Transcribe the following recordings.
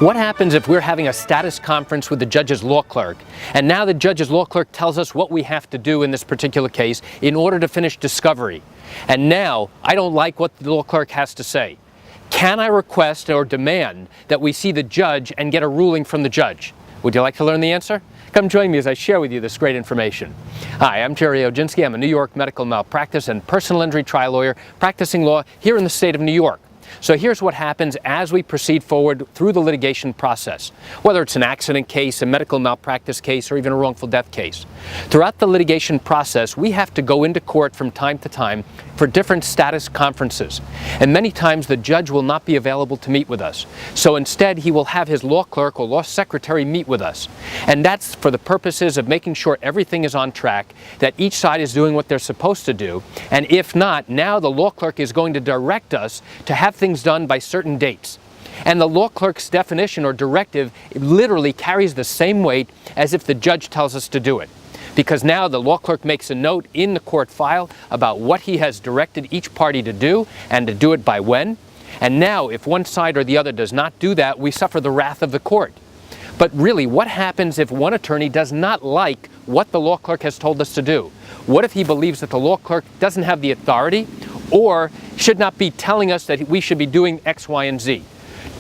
What happens if we're having a status conference with the judge's law clerk, and now the judge's law clerk tells us what we have to do in this particular case in order to finish discovery? And now I don't like what the law clerk has to say. Can I request or demand that we see the judge and get a ruling from the judge? Would you like to learn the answer? Come join me as I share with you this great information. Hi, I'm Gerry Oginski. I'm a New York medical malpractice and personal injury trial lawyer practicing law here in the state of New York. So here's what happens as we proceed forward through the litigation process, whether it's an accident case, a medical malpractice case, or even a wrongful death case. Throughout the litigation process, we have to go into court from time to time for different status conferences. And many times the judge will not be available to meet with us. So instead, he will have his law clerk or law secretary meet with us. And that's for the purposes of making sure everything is on track, that each side is doing what they're supposed to do. And if not, now the law clerk is going to direct us to have things done by certain dates. And the law clerk's definition or directive literally carries the same weight as if the judge tells us to do it. Because now the law clerk makes a note in the court file about what he has directed each party to do and to do it by when. And now if one side or the other does not do that, we suffer the wrath of the court. But really, what happens if one attorney does not like what the law clerk has told us to do? What if he believes that the law clerk doesn't have the authority or should not be telling us that we should be doing X, Y, and Z?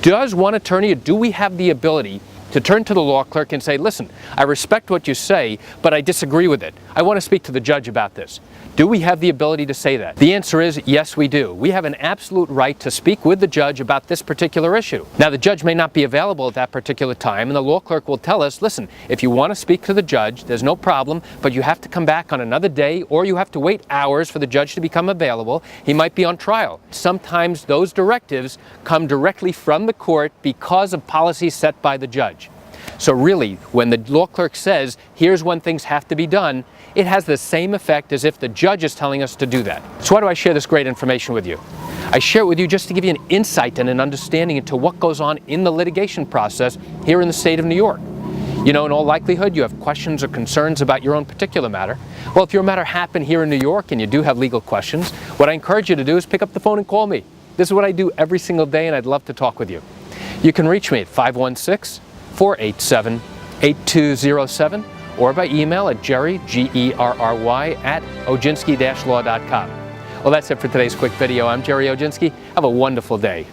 Does one attorney, or do we have the ability to turn to the law clerk and say, listen, I respect what you say, but I disagree with it. I want to speak to the judge about this. Do we have the ability to say that? The answer is yes, we do. We have an absolute right to speak with the judge about this particular issue. Now, the judge may not be available at that particular time, and the law clerk will tell us, listen, if you want to speak to the judge, there's no problem, but you have to come back on another day, or you have to wait hours for the judge to become available. He might be on trial. Sometimes those directives come directly from the court because of policies set by the judge. So really, when the law clerk says, here's when things have to be done, it has the same effect as if the judge is telling us to do that. So why do I share this great information with you? I share it with you just to give you an insight and an understanding into what goes on in the litigation process here in the state of New York. You know, in all likelihood, you have questions or concerns about your own particular matter. Well, if your matter happened here in New York and you do have legal questions, what I encourage you to do is pick up the phone and call me. This is what I do every single day, and I'd love to talk with you. You can reach me at 516-487-8207 or by email at Gerry, Gerry, at Oginski-law.com. Well, that's it for today's quick video. I'm Gerry Oginski. Have a wonderful day.